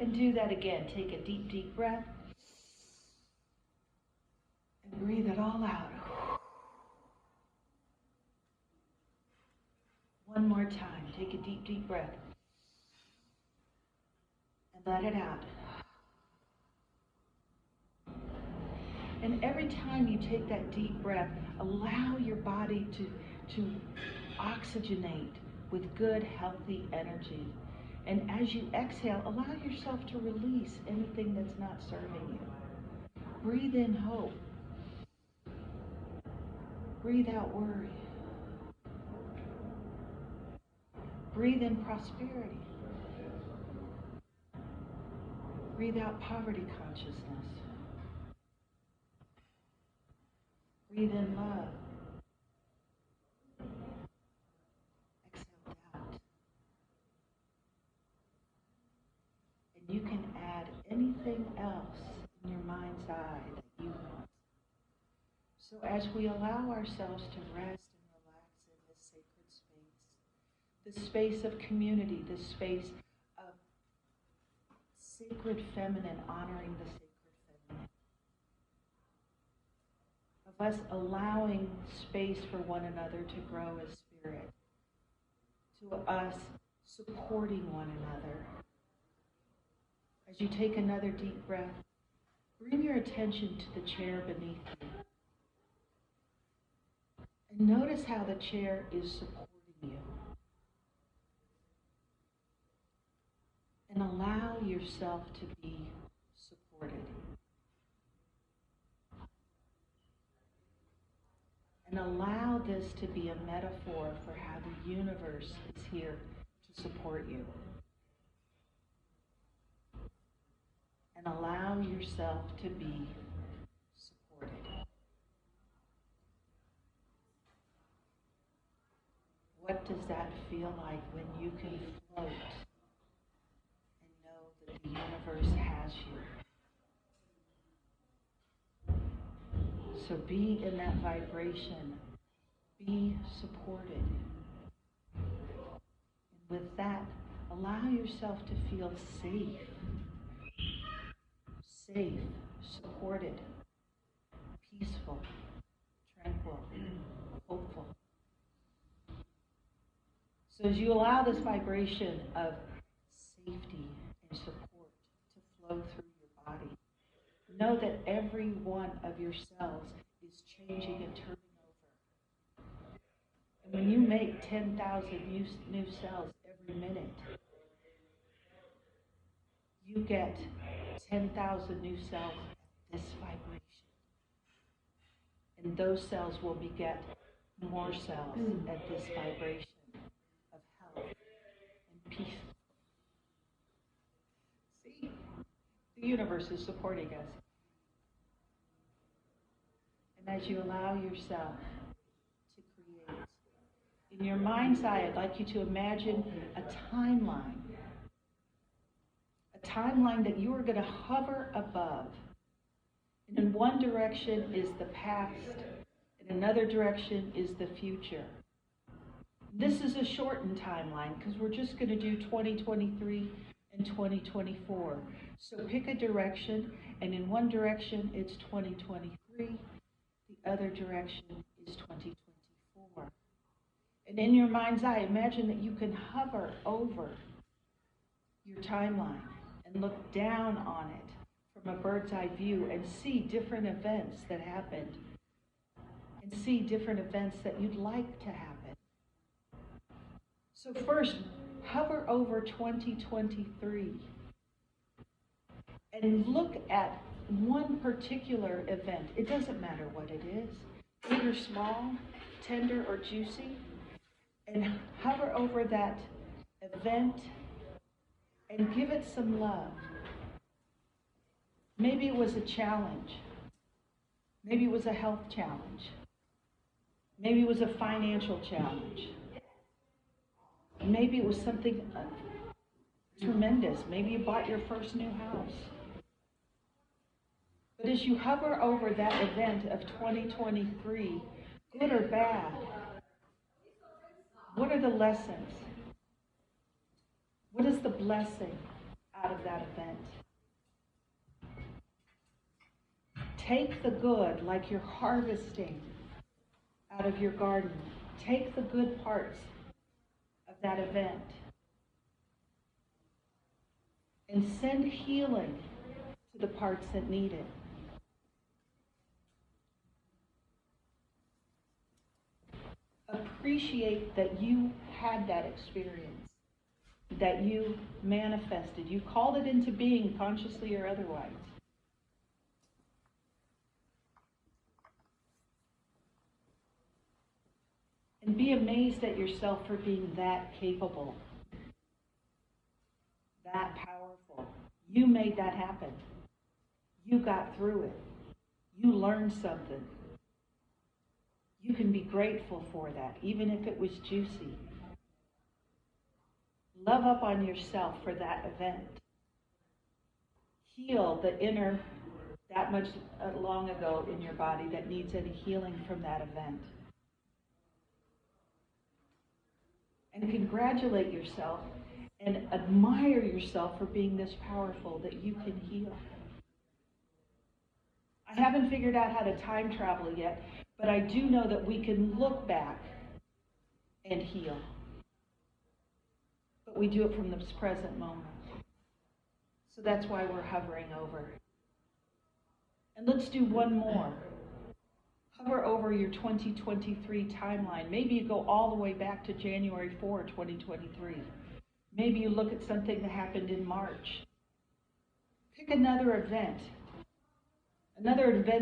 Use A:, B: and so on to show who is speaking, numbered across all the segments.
A: And do that again. Take a deep, deep breath. And breathe it all out. One more time. Take a deep, deep breath. And let it out. And every time you take that deep breath, allow your body to oxygenate with good, healthy energy. And as you exhale, allow yourself to release anything that's not serving you. Breathe in hope. Breathe out worry. Breathe in prosperity. Breathe out poverty consciousness. Breathe in love. Exhale out. And you can add anything else in your mind's eye that you want. So as we allow ourselves to rest and relax in this sacred space, this space of community, this space of sacred feminine, honoring the sacred feminine, of us allowing space for one another to grow as spirit, to us supporting one another. As you take another deep breath, bring your attention to the chair beneath you. And notice how the chair is supporting you. And allow yourself to be supported. And allow this to be a metaphor for how the universe is here to support you. And allow yourself to be supported. What does that feel like when you can float and know that the universe has you? So be in that vibration. Be supported. And with that, allow yourself to feel safe. Safe, supported, peaceful, tranquil, hopeful. So as you allow this vibration of safety and support to flow through your body, know that every one of your cells is changing and turning over. And when you make 10,000 new cells every minute, you get 10,000 new cells at this vibration. And those cells will beget more cells at this vibration of health and peace. See, the universe is supporting us. And as you allow yourself to create, in your mind's eye, I'd like you to imagine a timeline. A timeline that you are going to hover above. And in one direction is the past, in another direction is the future. This is a shortened timeline because we're just going to do 2023 and 2024. So pick a direction, and in one direction it's 2023, the other direction is 2024. And in your mind's eye, imagine that you can hover over your timeline and look down on it from a bird's eye view and see different events that happened and see different events that you'd like to happen. So first, hover over 2023 and look at one particular event. It doesn't matter what it is, big or small, tender or juicy, and hover over that event and give it some love. Maybe it was a challenge. Maybe it was a health challenge. Maybe it was a financial challenge. Maybe it was something tremendous. Maybe you bought your first new house. But as you hover over that event of 2023, good or bad, what are the lessons? What is the blessing out of that event. Take the good, like you're harvesting out of your garden. Take the good parts of that event and send healing to the parts that need it. Appreciate that you had that experience, that you manifested. You called it into being, consciously or otherwise. And be amazed at yourself for being that capable, that powerful. You made that happen. You got through it. You learned something. You can be grateful for that, even if it was juicy. Love up on yourself for that event. Heal the inner, that much long ago in your body that needs any healing from that event. And congratulate yourself and admire yourself for being this powerful that you can heal. I haven't figured out how to time travel yet, but I do know that we can look back and heal. But we do it from this present moment. So that's why we're hovering over. And let's do one more. Hover over your 2023 timeline. Maybe you go all the way back to January 4, 2023. Maybe you look at something that happened in March. Pick another event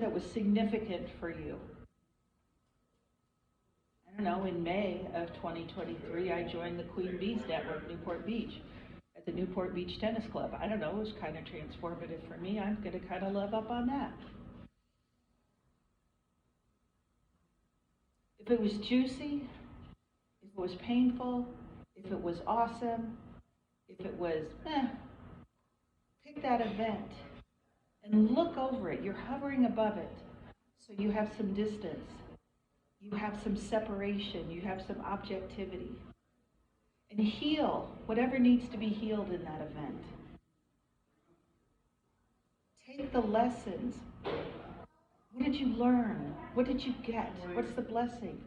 A: that was significant for you. I don't know, in May of 2023, I joined the Queen Bees Network, Newport Beach, at the Newport Beach Tennis Club. I don't know, it was kind of transformative for me. I'm going to kind of love up on that. If it was juicy, if it was painful, if it was awesome, if it was pick that event and look over it. You're hovering above it, so you have some distance. You have some separation. You have some objectivity. And heal whatever needs to be healed in that event. Take the lessons. What did you learn? What did you get? What's the blessing?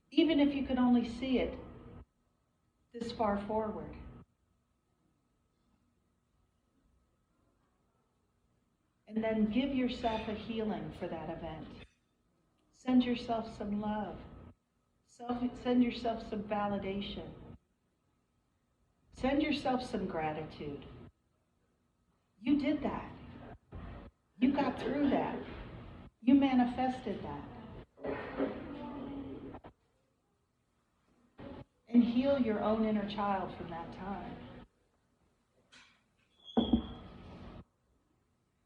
A: Even if you can only see it this far forward. And then give yourself a healing for that event. Send yourself some love. Send yourself some validation. Send yourself some gratitude. You did that. You got through that. You manifested that. And heal your own inner child from that time.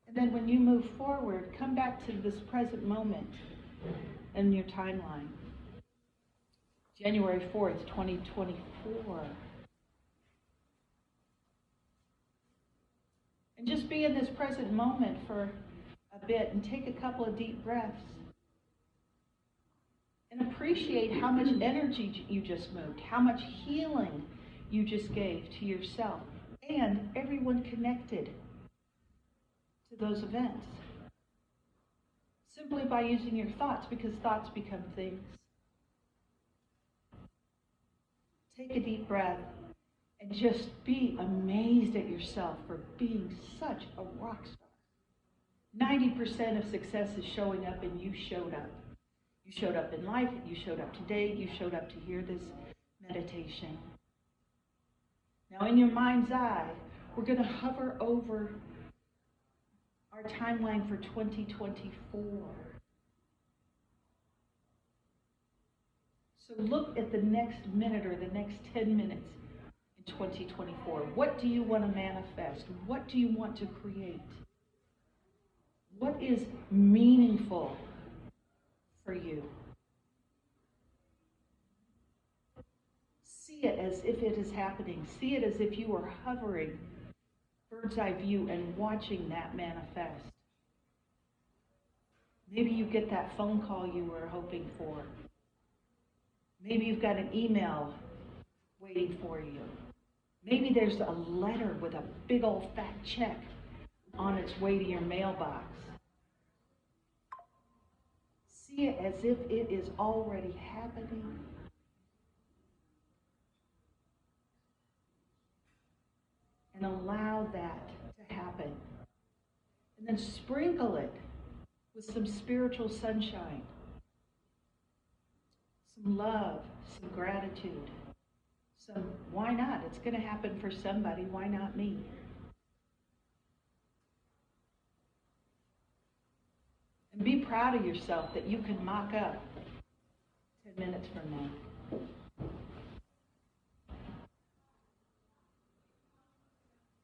A: And then when you move forward, come back to this present moment in your timeline. January 4th, 2024. And just be in this present moment for a bit and take a couple of deep breaths. And appreciate how much energy you just moved, how much healing you just gave to yourself and everyone connected to those events. Simply by using your thoughts, because thoughts become things. Take a deep breath and just be amazed at yourself for being such a rock star. 90% of success is showing up, and you showed up. You showed up in life, you showed up today, you showed up to hear this meditation. Now in your mind's eye, we're going to hover over our timeline for 2024. So look at the next minute or the next 10 minutes in 2024. What do you want to manifest? What do you want to create? What is meaningful for you? See it as if it is happening. See it as if you are hovering, bird's eye view, and watching that manifest. Maybe you get that phone call you were hoping for. Maybe you've got an email waiting for you. Maybe there's a letter with a big old fat check on its way to your mailbox. See it as if it is already happening. And allow that to happen. And then sprinkle it with some spiritual sunshine, some love, some gratitude, some why not? It's going to happen for somebody. Why not me? And be proud of yourself that you can mock up 10 minutes from now.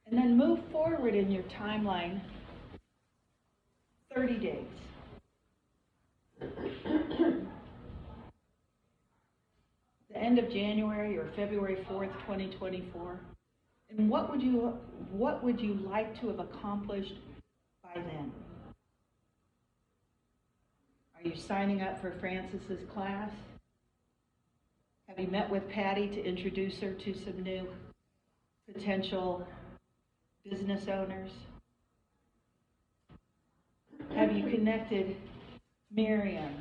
A: And then move forward in your timeline 30 days. The end of January or February 4th, 2024. And what would you like to have accomplished by then? Are you signing up for Frances's class? Have you met with Patty to introduce her to some new potential business owners? Have you connected Miriam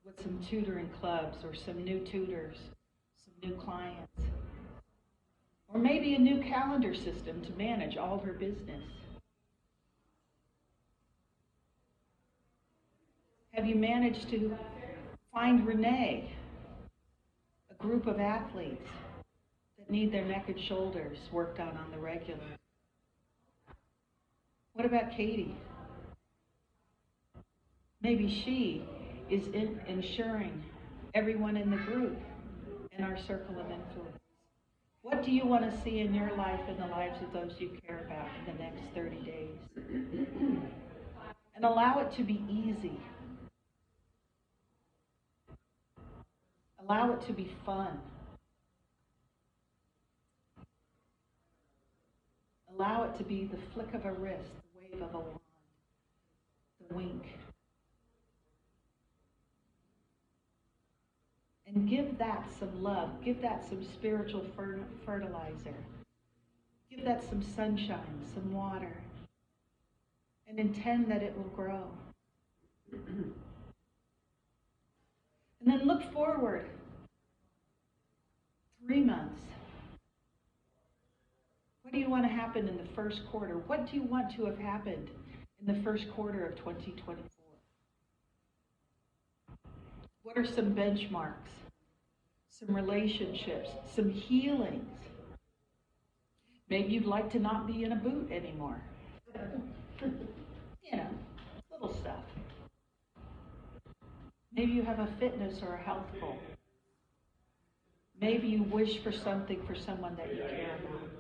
A: with some tutoring clubs or some new tutors, some new clients? Or maybe a new calendar system to manage all her business? Have you managed to find Renee, a group of athletes that need their neck and shoulders worked on the regular? What about Katie? Maybe she is ensuring everyone in the group in our circle of influence. What do you want to see in your life and the lives of those you care about in the next 30 days? And allow it to be easy. Allow it to be fun. Allow it to be the flick of a wrist, the wave of a wand, the wink. And give that some love. Give that some spiritual fertilizer. Give that some sunshine, some water. And intend that it will grow. And then look forward 3 months. What do you want to happen in the first quarter? What do you want to have happened in the first quarter of 2024? What are some benchmarks, some relationships, some healings? Maybe you'd like to not be in a boot anymore. You know, little stuff. Maybe you have a fitness or a health goal. Maybe you wish for something for someone that you care about.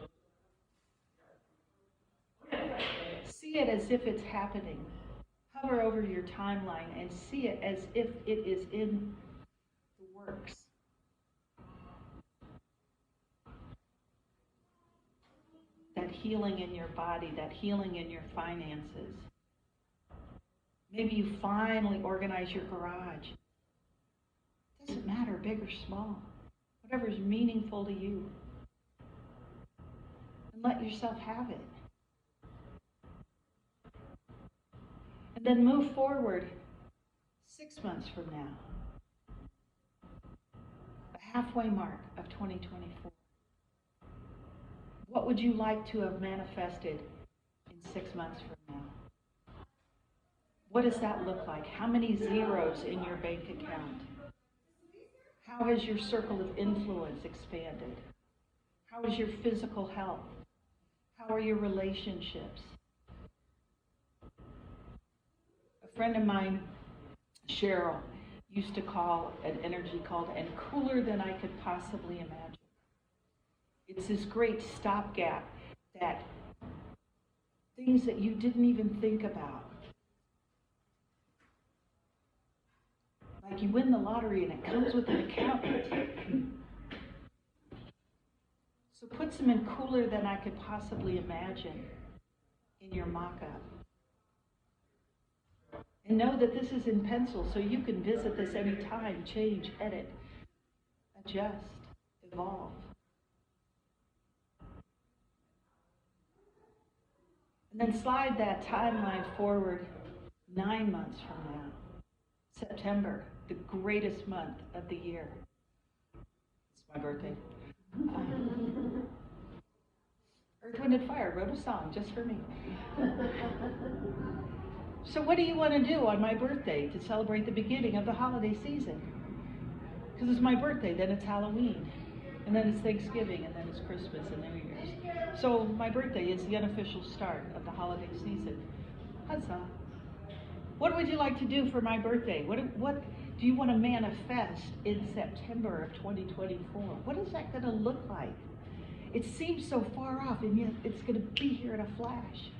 A: See it as if it's happening. Hover over your timeline and see it as if it is in the works. That healing in your body, that healing in your finances. Maybe you finally organize your garage. It doesn't matter, big or small. Whatever is meaningful to you. And let yourself have it. And then move forward 6 months from now. The halfway mark of 2024. What would you like to have manifested in 6 months from now? What does that look like? How many zeros in your bank account? How has your circle of influence expanded? How is your physical health? How are your relationships? A friend of mine, Cheryl, used to call an energy called "and cooler than I could possibly imagine." It's this great stopgap that things that you didn't even think about. Like you win the lottery and it comes with an accountant. So put some in cooler than I could possibly imagine in your mock-up. And know that this is in pencil, so you can visit this anytime, change, edit, adjust, evolve. And then slide that timeline forward 9 months from now. September, the greatest month of the year. It's my birthday. Earth, Wind, and Fire wrote a song just for me. So what do you want to do on my birthday to celebrate the beginning of the holiday season? Because it's my birthday, then it's Halloween, and then it's Thanksgiving, and then it's Christmas and New Year's. So my birthday is the unofficial start of the holiday season. Huzzah. What would you like to do for my birthday? What do you want to manifest in September of 2024? What is that going to look like? It seems so far off, and yet it's going to be here in a flash.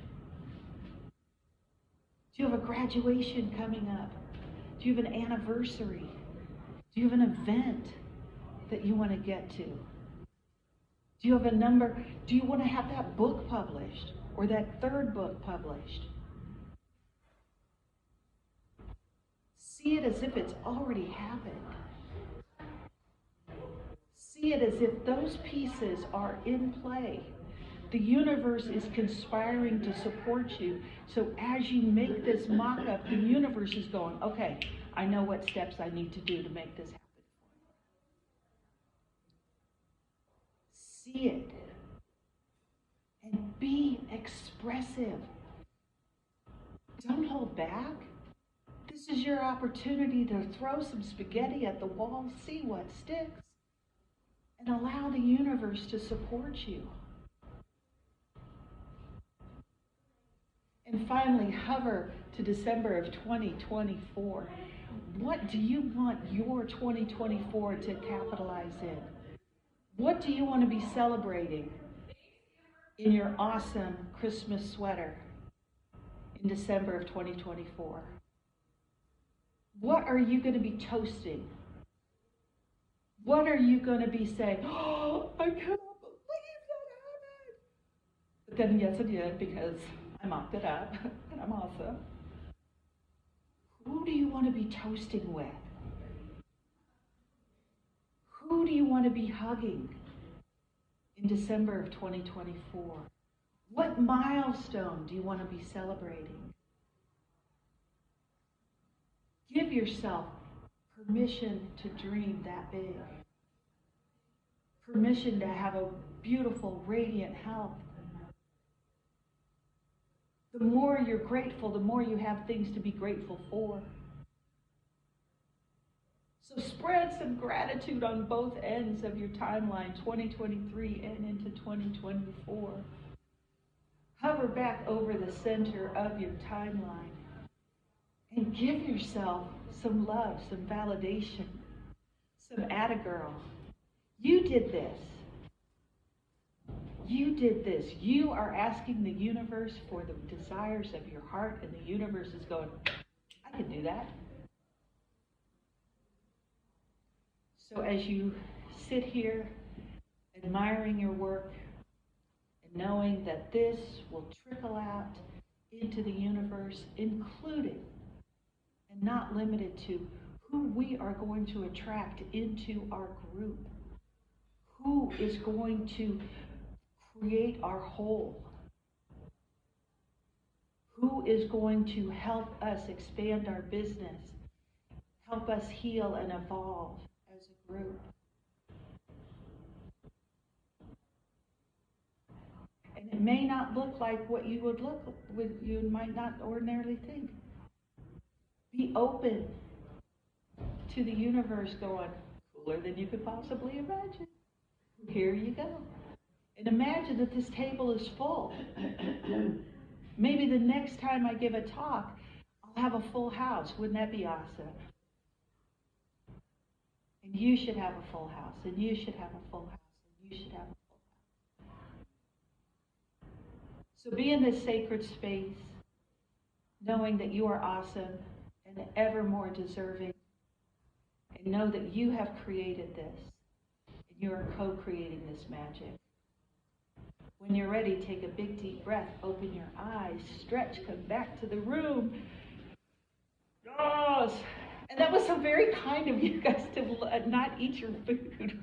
A: Do you have a graduation coming up? Do you have an anniversary? Do you have an event that you want to get to? Do you have a number? Do you want to have that book published or that third book published? See it as if it's already happened. See it as if those pieces are in play. The universe is conspiring to support you. So as you make this mock-up, the universe is going, okay, I know what steps I need to do to make this happen. See it. And be expressive. Don't hold back. This is your opportunity to throw some spaghetti at the wall, see what sticks, and allow the universe to support you. And finally, hover to December of 2024. What do you want your 2024 to capitalize in? What do you want to be celebrating in your awesome Christmas sweater in December of 2024? What are you going to be toasting? What are you going to be saying, oh, I cannot believe that happened? But then yes, it did, because I mocked it up, and I'm awesome. Who do you want to be toasting with? Who do you want to be hugging in December of 2024? What milestone do you want to be celebrating? Give yourself permission to dream that big. Permission to have a beautiful, radiant health. The more you're grateful, the more you have things to be grateful for. So spread some gratitude on both ends of your timeline, 2023 and into 2024. Hover back over the center of your timeline and give yourself some love, some validation, some atta-girl. You did this. You did this. You are asking the universe for the desires of your heart, and the universe is going, I can do that. So as you sit here admiring your work and knowing that this will trickle out into the universe, including and not limited to who we are going to attract into our group, who is going to create our whole, who is going to help us expand our business, help us heal and evolve as a group. And it may not look like what you might not ordinarily think. Be open to the universe going, cooler than you could possibly imagine. Here you go. And imagine that this table is full. Maybe the next time I give a talk, I'll have a full house. Wouldn't that be awesome? And you should have a full house, and you should have a full house, and you should have a full house. So be in this sacred space, knowing that you are awesome and ever more deserving. And know that you have created this, and you are co-creating this magic. When you're ready, take a big deep breath, open your eyes, stretch, come back to the room. Yes! And that was so very kind of you guys to not eat your food.